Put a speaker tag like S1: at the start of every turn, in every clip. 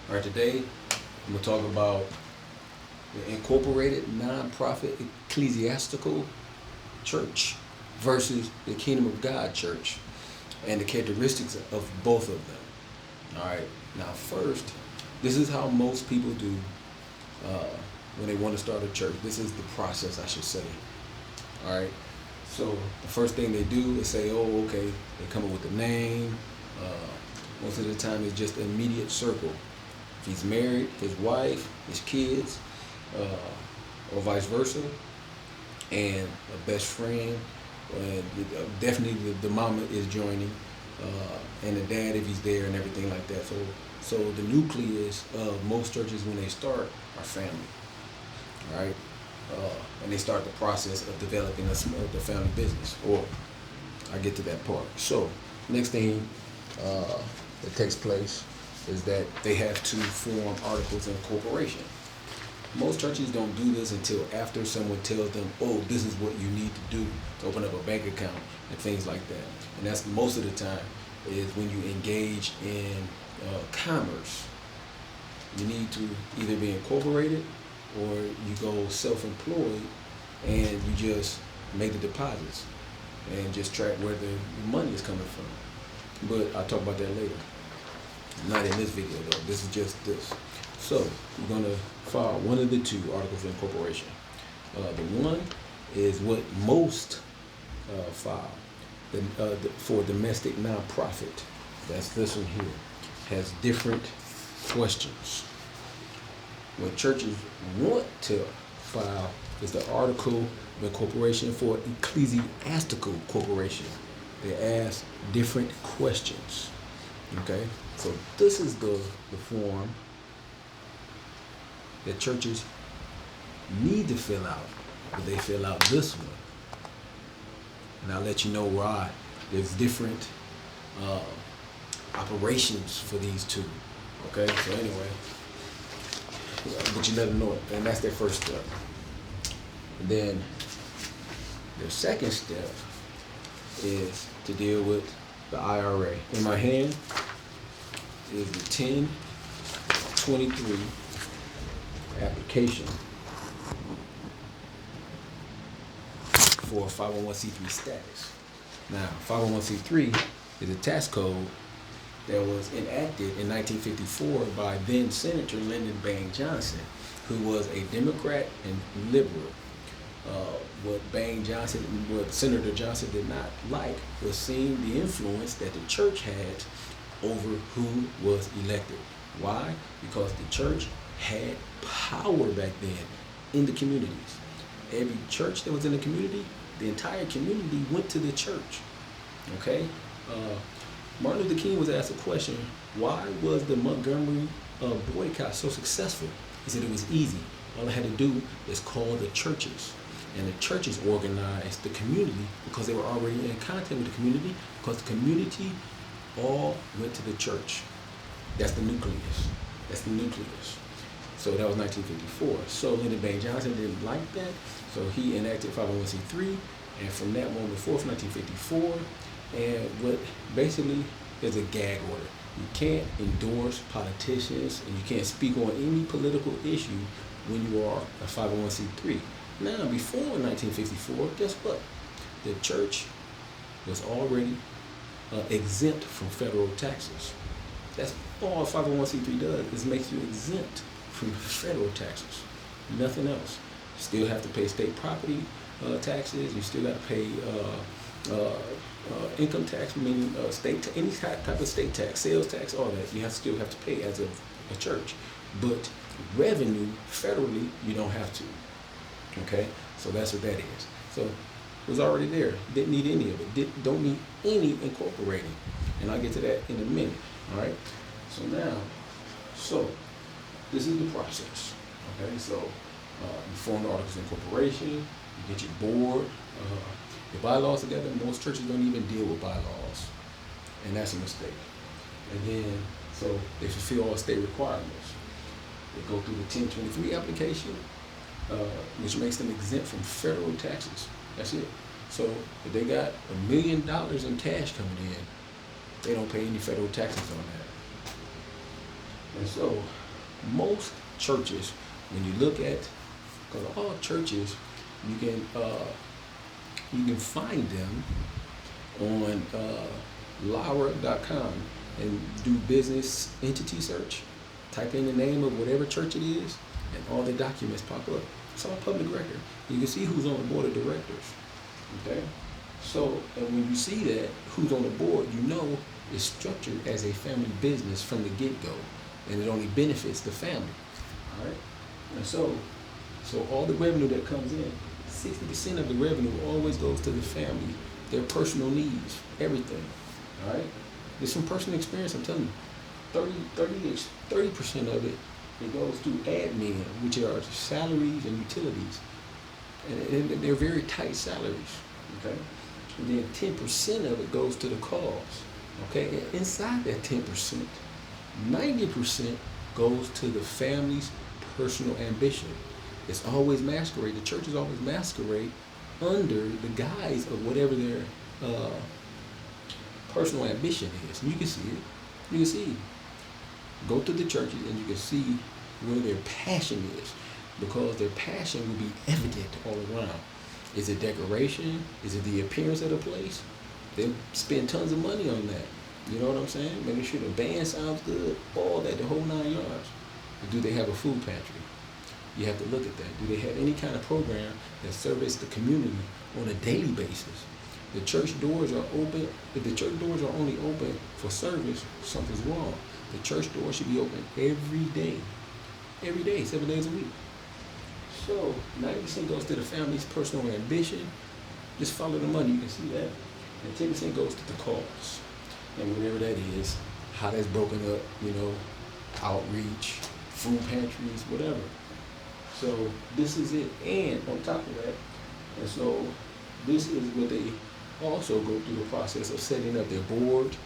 S1: All right, today I'm gonna talk about the incorporated nonprofit ecclesiastical church versus the Kingdom of God church and the characteristics of both of them. All right, now first, this is how most people do uh, when they want to start a church. This is the process, I should say. All right, so the first thing they do is say, oh, okay, they come up with the name. Most of the time, it's just an immediate circle. If he's married, his wife, his kids, or vice versa, and a best friend, definitely the mama is joining, and the dad if he's there and everything like that. So the nucleus of most churches when they start are family, right? And they start the process of developing the family business. Or I get to that part. So next thing that takes place is that they have to form articles of incorporation. Most churches don't do this until after someone tells them, oh, this is what you need to do to open up a bank account and things like that. And that's most of the time is when you engage in commerce. You need to either be incorporated or you go self-employed and you just make the deposits and just track where the money is coming from. But I'll talk about that later. Not in this video though, this is just this. So we're gonna file one of the two articles of incorporation. The one is what most file for domestic nonprofit. That's this one here. Has different questions. What churches want to file is the article of incorporation for ecclesiastical corporation. They ask different questions. Okay, so this is the form that churches need to fill out, but they fill out this one. And I'll let you know why. There's different operations for these two. Okay, so anyway, but you let them know it, and that's their first step. And then their second step is to deal with the IRA. In my hand is the 1023 application for 501c3 status. Now, 501c3 is a tax code that was enacted in 1954 by then Senator Lyndon Baines Johnson, who was a Democrat and liberal. What Senator Johnson did not like was seeing the influence that the church had over who was elected. Why? Because the church had power back then in the communities. Every church that was in the community, the entire community went to the church. Okay? Martin Luther King was asked a question, why was the Montgomery boycott so successful? He said it was easy. All I had to do is call the churches. And the churches organized the community because they were already in contact with the community, because the community all went to the church. That's the nucleus. That's the nucleus. So that was 1954. So Lyndon Baines Johnson didn't like that, so he enacted 501c3, and from that moment forth, 1954, and what basically is a gag order. You can't endorse politicians, and you can't speak on any political issue when you are a 501c3. Now, before 1954, guess what? The church was already exempt from federal taxes. That's all 501c3 does, is makes you exempt from federal taxes. Nothing else. You still have to pay state property taxes. You still got to pay income tax, meaning any type of state tax, sales tax, all that. You still have to pay as a church. But revenue, federally, you don't have to. Okay? So that's what that is. So it was already there. Didn't need any of it. Don't need any incorporating. And I'll get to that in a minute. All right? So this is the process. Okay? So you form the articles of incorporation. You get your board. Your bylaws together. Most churches don't even deal with bylaws. And that's a mistake. And then, so they fulfill all state requirements. They go through the 1023 application, which makes them exempt from federal taxes. That's it. So if they got $1 million in cash coming in, they don't pay any federal taxes on that. And so most churches, when you look at, because all churches, you can find them on Lyra.com and do business entity search. Type in the name of whatever church it is, and all the documents pop up. It's all public record. You can see who's on the board of directors. Okay? So, and when you see that, who's on the board, you know it's structured as a family business from the get-go, and it only benefits the family. All right? And so all the revenue that comes in, 60% of the revenue always goes to the family, their personal needs, everything. All right? There's some personal experience, I'm telling you. 30% of it goes to admin, which are salaries and utilities. And they're very tight salaries. Okay? And then 10% of it goes to the cause. Okay? And inside that 10%, 90% goes to the family's personal ambition. It's always masquerade. The churches always masquerade under the guise of whatever their personal ambition is. And you can see it. You can see. Go to the churches and you can see where their passion is, because their passion will be evident all around. Is it decoration? Is it the appearance of the place? They'll spend tons of money on that. You know what I'm saying? Making sure the band sounds good, all that, the whole 9 yards. But do they have a food pantry? You have to look at that. Do they have any kind of program that serves the community on a daily basis? The church doors are open. If the church doors are only open for service, something's wrong. The church door should be open every day. Every day, 7 days a week. So 90% goes to the family's personal ambition. Just follow the money, you can see that. And 10% goes to the cause. And whatever that is, how that's broken up, outreach, food pantries, whatever. So this is it. And on top of that, and so this is what they also go through the process of setting up their board.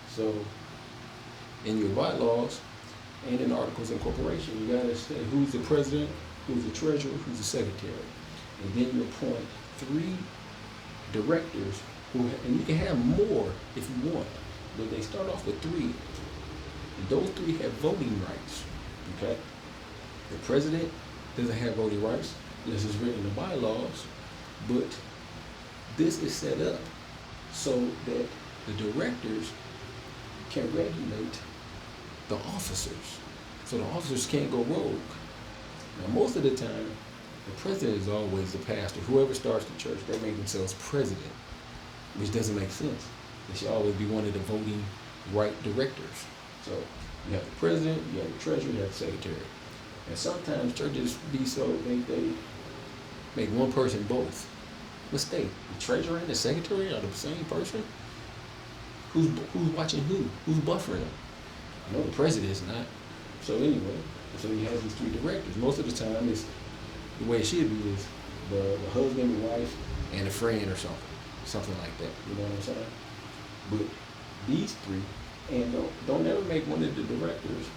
S1: So in your bylaws and in articles of incorporation, you gotta say who's the president, who's the treasurer, who's the secretary. And then you appoint 3 directors and you can have more if you want, but they start off with 3. And those 3 have voting rights, okay? The president doesn't have voting rights. This is written in the bylaws, but this is set up so that the directors can regulate the officers, so the officers can't go rogue. Now, most of the time, the president is always the pastor. Whoever starts the church, they make themselves president, which doesn't make sense. They should always be one of the voting right directors. So you have the president, you have the treasurer, you have the secretary. And sometimes churches be so they make one person both. Mistake. The treasurer and the secretary are the same person. Who's watching who? Who's buffering them? I know the president is not. So anyway, so he has these 3 directors. Most of the time, it's the way it should be is the husband, the wife, and a friend or something like that. You know what I'm saying? But these 3, and don't ever make one of the directors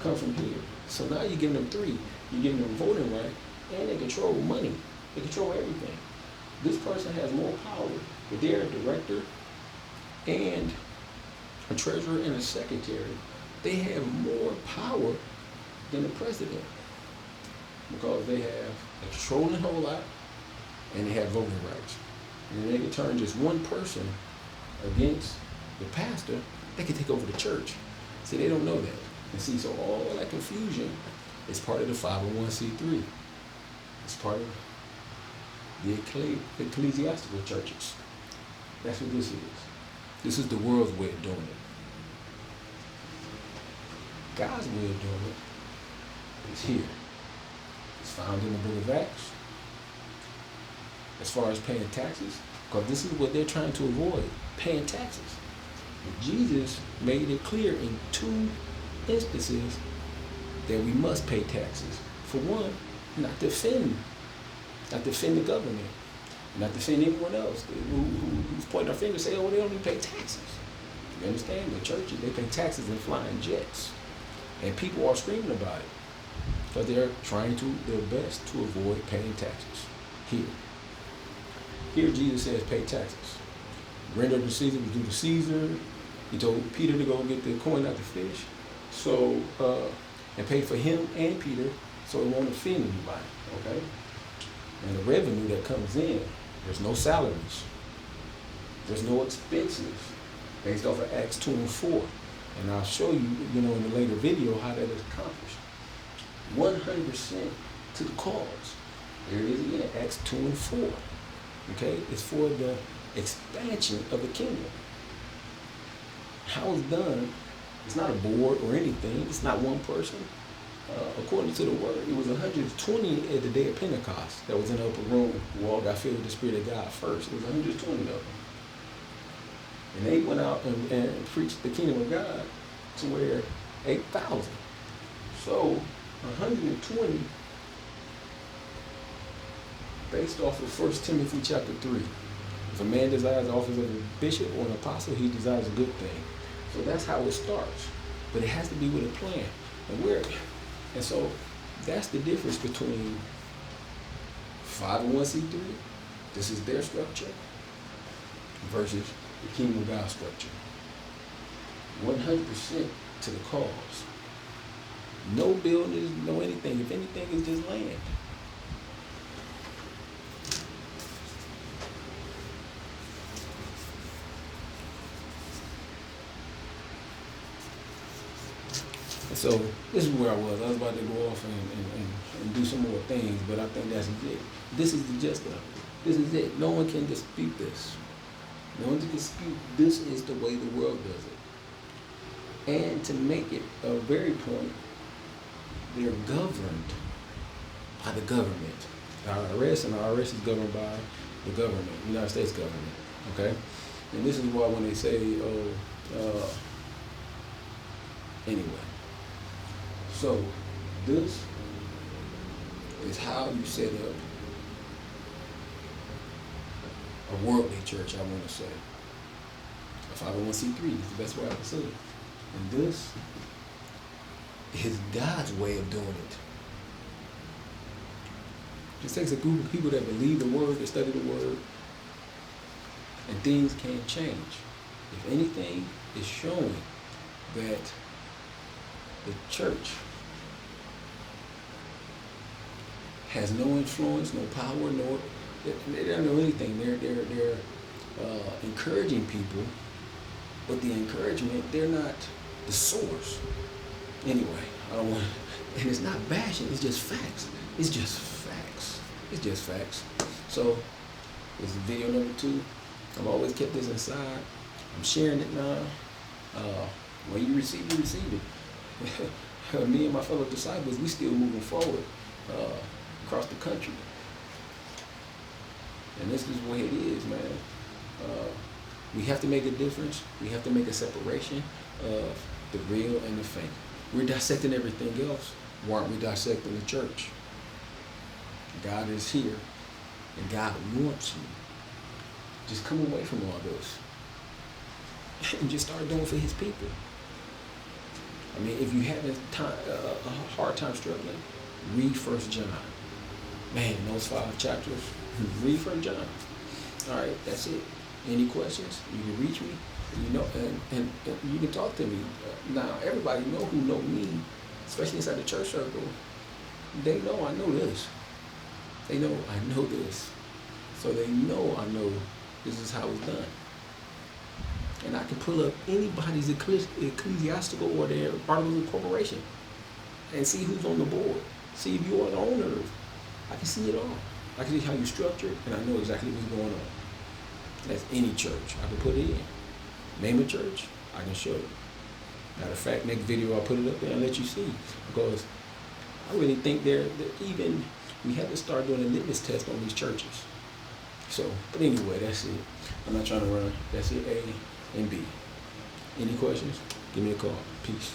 S1: come from here. So now you're giving them 3. You're giving them voting right, and they control money. They control everything. This person has more power. If they're a director and a treasurer and a secretary, they have more power than the president, because they have a controlling whole lot and they have voting rights. And they can turn just one person against the pastor, they can take over the church. See, they don't know that. And see, so all that confusion is part of the 501c3. It's part of the ecclesiastical churches. That's what this is. This is the world's way of doing it. God's way of doing it is here. It's found in the book of Acts. As far as paying taxes, because this is what they're trying to avoid, paying taxes. And Jesus made it clear in 2 instances that we must pay taxes. For one, not to offend the government, not to offend anyone else who's pointing our finger and say, oh, they don't even pay taxes. You understand? The churches, they pay taxes in flying jets. And people are screaming about it because they're trying their best to avoid paying taxes. Here Jesus says pay taxes. Render to Caesar, do to Caesar. He told Peter to go get the coin out the fish, so and pay for him and Peter, so it won't offend anybody. Okay, and the revenue that comes in, there's no salaries, there's no expenses, based off of Acts 2 and 4, and I'll show you, in the later video how that is accomplished. 100% to the cause. There it is again, Acts 2 and 4. Okay, it's for the expansion of the kingdom. How it's done, it's not a board or anything. It's not one person. According to the word, it was 120 at the day of Pentecost that was in the upper room who all got filled with the Spirit of God first. It was 120 of them. And they went out and preached the kingdom of God to where 8,000. So 120 based off of 1 Timothy chapter 3. If a man desires the office of a bishop or an apostle, he desires a good thing. So that's how it starts. But it has to be with a plan. And so that's the difference between 501c3, this is their structure, versus the kingdom of God structure. 100% to the cause. No buildings, no anything. If anything, it's just land. So this is where I was. I was about to go off and do some more things, but I think that's it. This is the gist of it. This is it. No one can dispute this. No one can dispute this is the way the world does it. And to make it a very point, they're governed by the government. The IRS, and the IRS is governed by the government, the United States government. Okay? And this is why when they say, anyway. So this is how you set up a worldly church, I want to say. A 501c3 is the best way I can say it. And this is God's way of doing it. It just takes a group of people that believe the word, that study the word, and things can change. If anything, it's showing that the church has no influence, no power, they don't know anything. They're encouraging people, but the encouragement, they're not the source. Anyway, I don't want, and it's not bashing, it's just facts. It's just facts. It's just facts. So, this is video number 2. I've always kept this inside. I'm sharing it now. When you receive it, you receive it. Me and my fellow disciples, we still moving forward across the country. And this is the way it is, man. We have to make a difference. We have to make a separation of the real and the fake. We're dissecting everything else. Why aren't we dissecting the church? God is here, and God wants you. Just come away from all this and just start doing for His people. I mean, if you have a hard time struggling, read 1 John. Man, those 5 chapters, read 1 John. All right, that's it. Any questions? You can reach me. And you can talk to me. Now, everybody who know me, especially inside the church circle, they know I know this. They know I know this. So they know I know this is how it's done. And I can pull up anybody's ecclesiastical or their articles of incorporation and see who's on the board. See if you're the owner. I can see it all. I can see how you structure it, and I know exactly what's going on. That's any church. I can put it in. Name a church, I can show you. Matter of fact, next video I'll put it up there and let you see. Because I really think we have to start doing a litmus test on these churches. So, but anyway, that's it. I'm not trying to run. That's it, A and B. Any questions? Give me a call. Peace.